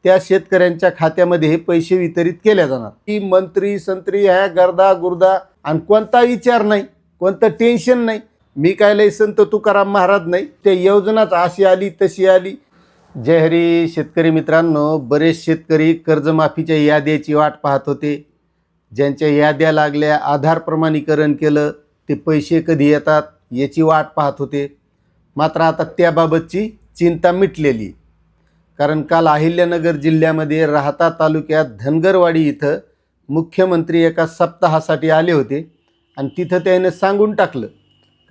त्या शेतकऱ्यांच्या खात्यामध्ये हे पैसे वितरित केले जाणार। ही मंत्री संत्री ह्या गर्दा गुर्दा आणि कोणता विचार नाही, कोणतं टेन्शन नाही। मी काय लय संत तुकाराम महाराज नाही, ते योजनाच अशी आली तशी आली। जय हरी शेतकरी मित्रांनो, बरेच शेतकरी कर्जमाफीच्या याद्याची वाट पाहत होते। ज्यांच्या याद्या लागल्या, आधार प्रमाणीकरण केलं, ते पैसे कधी येतात याची वाट पाहत होते। मात्र आता त्याबाबतची चिंता मिटलेली, कारण काल अहिल्यानगर जिल्ह्यामध्ये राहता तालुक्यात धनगरवाडी इथं मुख्यमंत्री एका सप्ताहासाठी आले होते आणि तिथं त्याने सांगून टाकलं,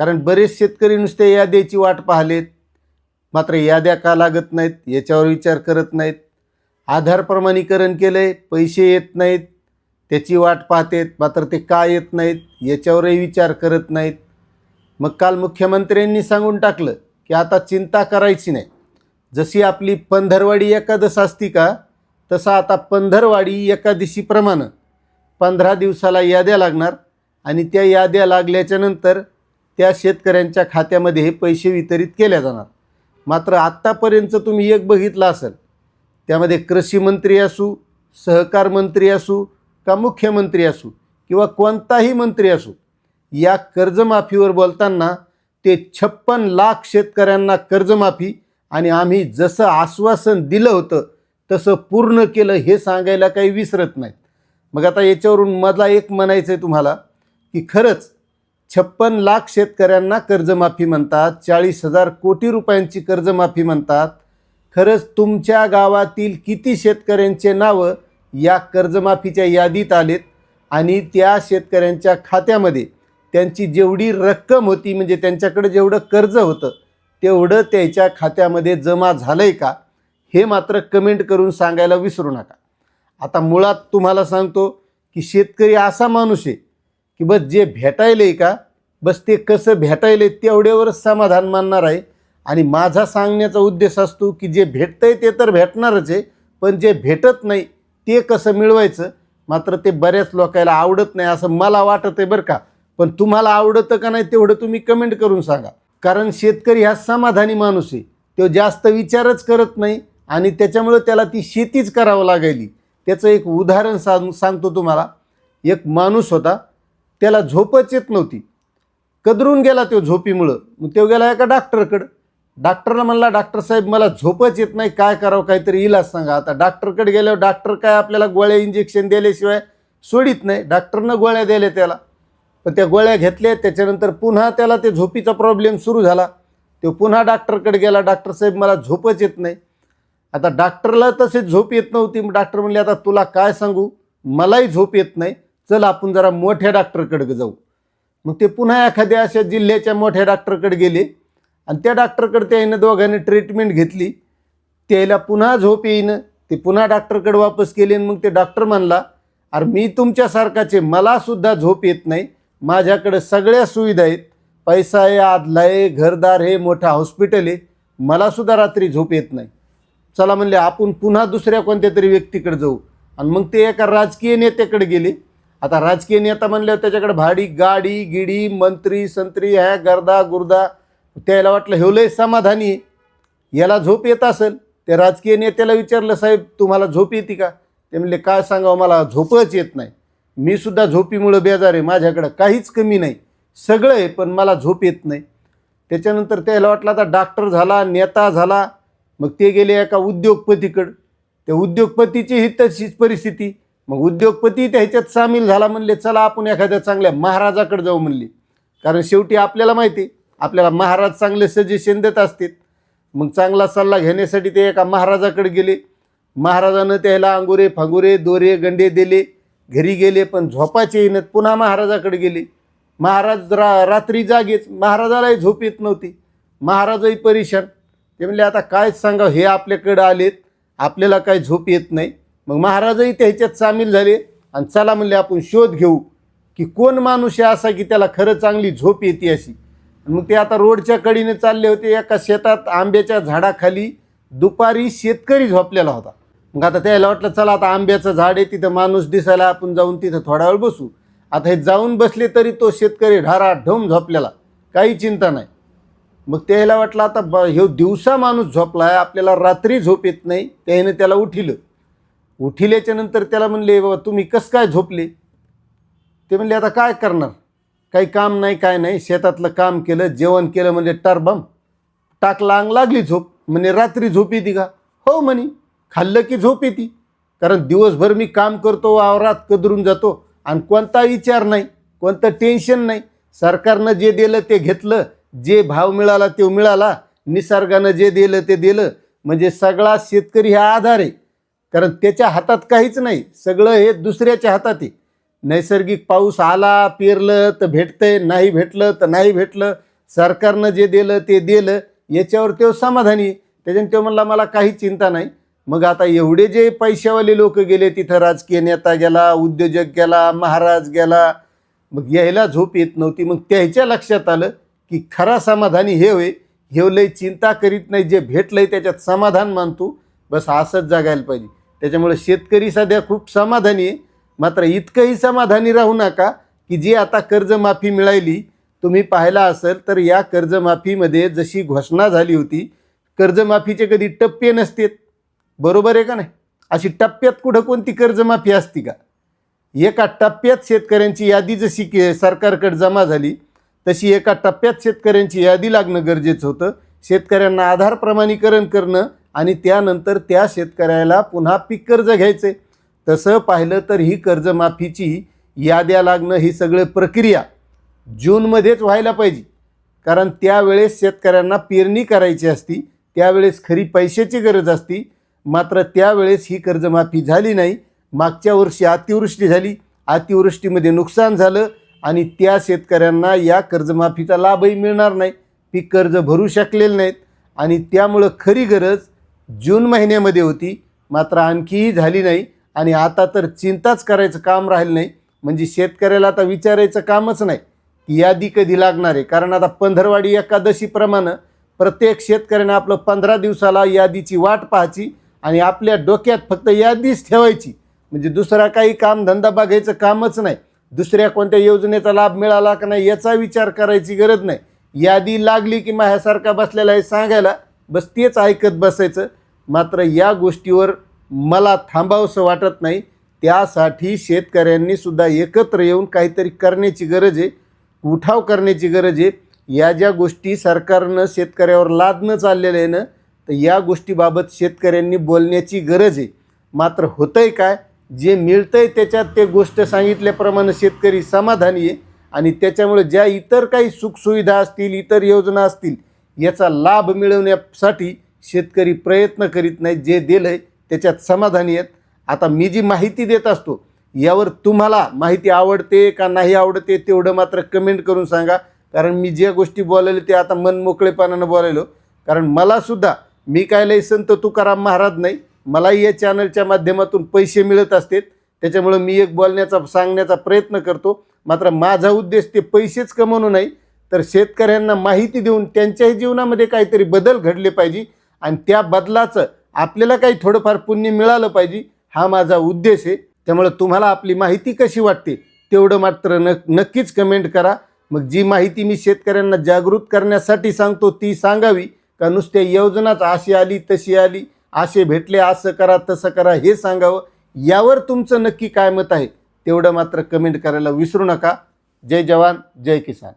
कारण बरेच शेतकरी नुसते याद्याची वाट पाहलेत, मात्र याद्या का लागत नाहीत याच्यावर विचार करत नाहीत। आधार प्रमाणीकरण केलंय, पैसे येत नाहीत, त्याची वाट पाहतेत, मात्र ते का येत नाहीत याच्यावरही विचार करत नाहीत। मग काल मुख्यमंत्र्यांनी सांगून टाकलं की आता चिंता करायची नाही। जशी आपली पंधरवाडी एकादश असती का, तसा आता पंधरवाडी एकादशीप्रमाणे 15 दिवसाला याद्या लागणार आणि त्या याद्या लागल्याच्या नंतर त्या शेतकऱ्यांच्या खात्यामध्ये हे पैसे वितरित केले जाणार। मात्र आत्तापर्यंत तुम्ही एक बघितलं असेल, त्यामध्ये कृषी मंत्री असू, सहकार मंत्री असू का मुख्यमंत्री असू किंवा कोणताही मंत्री असू, या कर्जमाफीवर बोलताना ते 56 लाख शेतकऱ्यांना कर्जमाफी आणि आम्ही जसं आश्वासन दिलं होतं तसं पूर्ण केलं हे सांगायला काही विसरत नाहीत। मग आता याच्यावरून मला एक म्हणायचं आहे तुम्हाला की खरंच 56 लाख शेतकऱ्यांना कर्जमाफी म्हणतात, 40,000 कोटी रुपयांची कर्जमाफी म्हणतात। खरंच तुमच्या गावातील किती शेतकऱ्यांचे नावं या कर्जमाफीच्या यादीत आलेत आणि त्या शेतकऱ्यांच्या खात्यामध्ये त्यांची जेवढी रक्कम होती, म्हणजे त्यांच्याकडे जेवढं कर्ज होतं तेवढं त्याच्या खात्यामध्ये जमा झालंय का, हे मात्र कमेंट करून सांगायला विसरू नका। आता मुळात तुम्हाला सांगतो की शेतकरी असा माणूस आहे की बस जे भेटायलंय का, बस ते कसं भेटायलंय तेवढ्यावरच समाधान मानणार आहे। आणि माझा सांगण्याचा उद्देश असतो की जे भेटतंय ते तर भेटणारच आहे, पण जे भेटत नाही ते कसं मिळवायचं, मात्र ते बऱ्याच लोकांना आवडत नाही असं मला वाटतं आहे बरं का। पण तुम्हाला आवडतं का नाही तेवढं तुम्ही कमेंट करून सांगा, कारण शेतकरी हा समाधानी माणूस आहे, तो जास्त विचारच करत नाही आणि त्याच्यामुळे त्याला ती शेतीच करावं लागायली। त्याचं एक उदाहरण सांगतो तुम्हाला। एक माणूस होता, त्याला झोपच येत नव्हती, कदरून गेला तो झोपीमुळं। मग तो गेला एका डॉक्टरकडं, डॉक्टरला म्हणला, डॉक्टर साहेब मला झोपच येत नाही, काय करावं, काहीतरी इलाज सांगा। आता डॉक्टरकडे गेल्यावर डॉक्टर काय आपल्याला गोळ्या इंजेक्शन दिल्याशिवाय सोडित नाही। डॉक्टरनं गोळ्या दिल्या त्याला, पण त्या गोळ्या घेतल्या, त्याच्यानंतर पुन्हा त्याला ते झोपीचा प्रॉब्लेम सुरू झाला। तो पुन्हा डॉक्टरकडे गेला, डॉक्टर साहेब मला झोपच येत नाही। आता डॉक्टरला तसेच झोप येत नव्हती। मग डॉक्टर म्हणले, आता तुला काय सांगू, मलाही झोप येत नाही, चल आपण जरा मोठ्या डॉक्टरकडे जाऊ। मग ते पुन्हा एखाद्या अशा जिल्ह्याच्या मोठ्या डॉक्टरकडे गेले आणि त्या डॉक्टरकडे त्यानं दोघांनी ट्रीटमेंट घेतली, त्याला पुन्हा झोप येईन, ते पुन्हा डॉक्टरकडे वापस केले। मग ते डॉक्टर म्हणला, अरे मी तुमच्यासारखाचे, मला सुद्धा झोप येत नाही, माझ्याकडे सगळ्या सुविधा आहेत, पैसा आहे, आदला आहे, घरदार आहे, मोठा हॉस्पिटल आहे, मला सुद्धा रात्री झोप येत नाही, चला म्हणले आपण पुन्हा दुसऱ्या कोणत्या तरी व्यक्तीकडे जाऊ। आणि मग ते एका राजकीय नेत्याकडे गेले। आता राजकीय नेता म्हणल्यावर त्याच्याकडे भाडी गाडी गिडी मंत्री संत्री ह्या गर्दा गुर्दा, त्याला वाटलं हे लय समाधानी आहे, याला झोप येत असेल। त्या राजकीय नेत्याला विचारलं, साहेब तुम्हाला झोप येते का? ते म्हणले, काय सांगावं, मला झोपच येत नाही, मी सुद्धा झोपीमुळे बेजार आहे, माझ्याकडं काहीच कमी नाही, सगळं आहे, पण मला झोप येत नाही। त्याच्यानंतर त्याला वाटलं आता डॉक्टर झाला, नेता झाला। मग ते गेले एका उद्योगपतीकडं, त्या उद्योगपतीची ही तशीच परिस्थिती। मग उद्योगपती त्याच्यात सामील झाला, म्हणले चला आपण एखाद्या चांगल्या महाराजाकडे जाऊ म्हणले, कारण शेवटी आपल्याला माहिती आहे आपल्याला महाराज चांगले सजेशन देत असतात। मग चांगला सल्ला घेण्यासाठी ते एका महाराजाकडे गेले। महाराजानं त्याला अंगुरे फांगुरे दोरे गंडे दिले, घरी गेले, पण झोपाचे येईनत, पुन्हा महाराजाकडे गेले। महाराज रात्री जागेच, महाराजालाही झोप येत नव्हती, महाराजही परेशान। ते म्हणले आता काय सांगावं, हे आपल्याकडं आलेत, आपल्याला काय झोप येत नाही। मग महाराजही त्याच्यात सामील झाले आणि चला म्हणले आपण शोध घेऊ की कोण माणूस आहे असा की त्याला खरं चांगली झोप येते अशी। मग ते आता रोडच्या कडीने चालले होते, एका शेतात आंब्याच्या झाडाखाली दुपारी शेतकरी झोपलेला होता। मग आता त्याला वाटलं चला आता आंब्याचं झाड आहे, तिथं माणूस दिसायला, आपण जाऊन तिथं थोडा वेळ बसू। आता हे जाऊन बसले तरी तो शेतकरी ढाराढम झोपलेला, काही चिंता नाही। मग त्याला वाटलं आता ह्यो दिवसा माणूस झोपलाय, आपल्याला रात्री झोप येत नाही, त्याने त्याला उठिलं. उठिल्याच्या नंतर त्याला म्हणले, बाबा तुम्ही कसं काय झोपले? ते म्हणले आता काय करणार, काही काम नाही काय नाही, शेतातलं काम केलं, जेवण केलं म्हणजे टरबम टाकला, अंग लागली झोप. म्हणे रात्री झोप येते का? हो म्हणे, खाल्लं की झोप येते, कारण दिवसभर मी काम करतो, वावरात कदरून जातो आणि कोणता विचार नाही, कोणतं टेन्शन नाही. सरकारनं जे दिलं ते घेतलं, जे भाव मिळाला ते मिळाला, निसर्गानं जे दिलं ते दिलं. म्हणजे सगळा शेतकरी हा आधार आहे, कारण त्याच्या हातात काहीच नाही, सगळं हे दुसऱ्याच्या हातात आहे. नैसर्गिक पाऊस आला, पेरलं तर भेटतंय, नाही भेटलं तर नाही भेटलं. सरकारनं जे दिलं ते दिलं, याच्यावर तो समाधानी. त्याच्याने तो म्हणला मला काही चिंता नाही. मग आता एवढे जे पैशावाले लोक गेले तिथं, राजकीय नेता गेला, उद्योजक गेला, महाराज गेला, मग यायला झोप येत नव्हती. मग त्याच्या लक्षात आलं की खरा समाधानी हे होय, हे लय चिंता करीत नाही, जे भेटलंय त्याच्यात समाधान मानतो, बस असंच जगायला पाहिजे. त्याच्यामुळे शेतकरी सध्या खूप समाधानी आहे. मात्र इतकंही समाधानी राहू नका की जी आता कर्जमाफी मिळाली, तुम्ही पाहिला असेल तर या कर्जमाफीमध्ये जशी घोषणा झाली होती, कर्जमाफीचे कधी टप्पे नसतात, बरोबर आहे का नाही? अशी टप्प्यात कुठं कोणती कर्जमाफी असती का? एका टप्प्यात शेतकऱ्यांची यादी जशी सरकारकडे जमा झाली, तशी एका टप्प्यात शेतकऱ्यांची यादी लागणं गरजेचं होतं. शेतकऱ्यांना आधार प्रमाणीकरण करणं आणि त्यानंतर त्या शेतकऱ्याला पुन्हा पीक कर्ज घ्यायचं. तसं पाहिलं तर ही कर्जमाफीची याद्या लागणं, ही सगळं प्रक्रिया जूनमध्येच व्हायला पाहिजे, कारण त्यावेळेस शेतकऱ्यांना पेरणी करायची असती, त्यावेळेस खरी पैशाची गरज असती. मात्र त्यावेळेस ही कर्जमाफी झाली नाही. मागच्या वर्षी अतिवृष्टी झाली, अतिवृष्टीमध्ये नुकसान झालं आणि त्या शेतकऱ्यांना या कर्जमाफीचा लाभही मिळणार नाही, पीक कर्ज भरू शकलेले नाहीत. आणि त्यामुळं खरी गरज जून महिन्यामध्ये होती, मात्र आणखीही झाली नाही. आणि आता तर चिंताच करायचं काम राहिलं नाही. म्हणजे शेतकऱ्याला आता विचारायचं कामच नाही की यादी कधी लागणार आहे, कारण आता पंधरवाडी एकादशीप्रमाणे प्रत्येक शेतकऱ्यानं आपलं 15 दिवसाला यादीची वाट पाहायची आणि आपल्या डोक्यात फक्त यादीच ठेवायची. म्हणजे दुसरा काही काम धंदा बघायचं कामच नाही, दुसऱ्या कोणत्या योजनेचा लाभ मिळाला का नाही याचा विचार करायची गरज नाही. यादी लागली की माझ्यासारखा बसलेला आहे सांगायला, बस तेच ऐकत बसायचं. मात्र या गोष्टीवर मला थांबावंसं वाटत नाही. त्यासाठी शेतकऱ्यांनी सुद्धा एकत्र येऊन काहीतरी करण्याची गरज आहे, उठाव करण्याची गरज आहे. या ज्या गोष्टी सरकारनं शेतकऱ्यावर लादणं चाललेलं आहे ना, तर या गोष्टीबाबत शेतकऱ्यांनी बोलण्याची गरज आहे. मात्र होतंय काय, जे मिळतंय त्याच्यात ते गोष्ट सांगितल्याप्रमाणे शेतकरी समाधानी आहे आणि त्याच्यामुळे ज्या इतर काही सुखसुविधा असतील, इतर योजना असतील, याचा लाभ मिळवण्यासाठी शेतकरी प्रयत्न करीत नाही. जे दिलंय त्याच्यात समाधानी आहेत. आता मी जी माहिती देत असतो यावर तुम्हाला माहिती आवडते का नाही आवडते तेवढं मात्र कमेंट करून सांगा, कारण मी ज्या गोष्टी बोलायलो ते आता मन मोकळेपणानं बोलायलो. कारण मलासुद्धा, मी काय लय संत तुकाराम महाराज नाही, मलाही या चॅनलच्या माध्यमातून पैसे मिळत असतात, त्याच्यामुळं मी एक बोलण्याचा सांगण्याचा प्रयत्न करतो. मात्र माझा उद्देश ते पैसेच कमवणं नाही, तर शेतकऱ्यांना माहिती देऊन त्यांच्याही जीवनामध्ये काहीतरी बदल घडले पाहिजे आणि त्या बदलाचं आपल्याला काही थोडंफार पुण्य मिळालं पाहिजे, हा माझा उद्देश आहे. त्यामुळे तुम्हाला आपली माहिती कशी वाटते तेवढं मात्र नक्कीच कमेंट करा. मग जी माहिती मी शेतकऱ्यांना जागृत करण्यासाठी सांगतो ती सांगावी का नुसत्या योजनाच अशी आली तशी आली, असे भेटले, असं करा तसं करा हे सांगावं, यावर तुमचं नक्की काय मत आहे तेवढं मात्र कमेंट करायला विसरू नका. जय जवान जय किसान.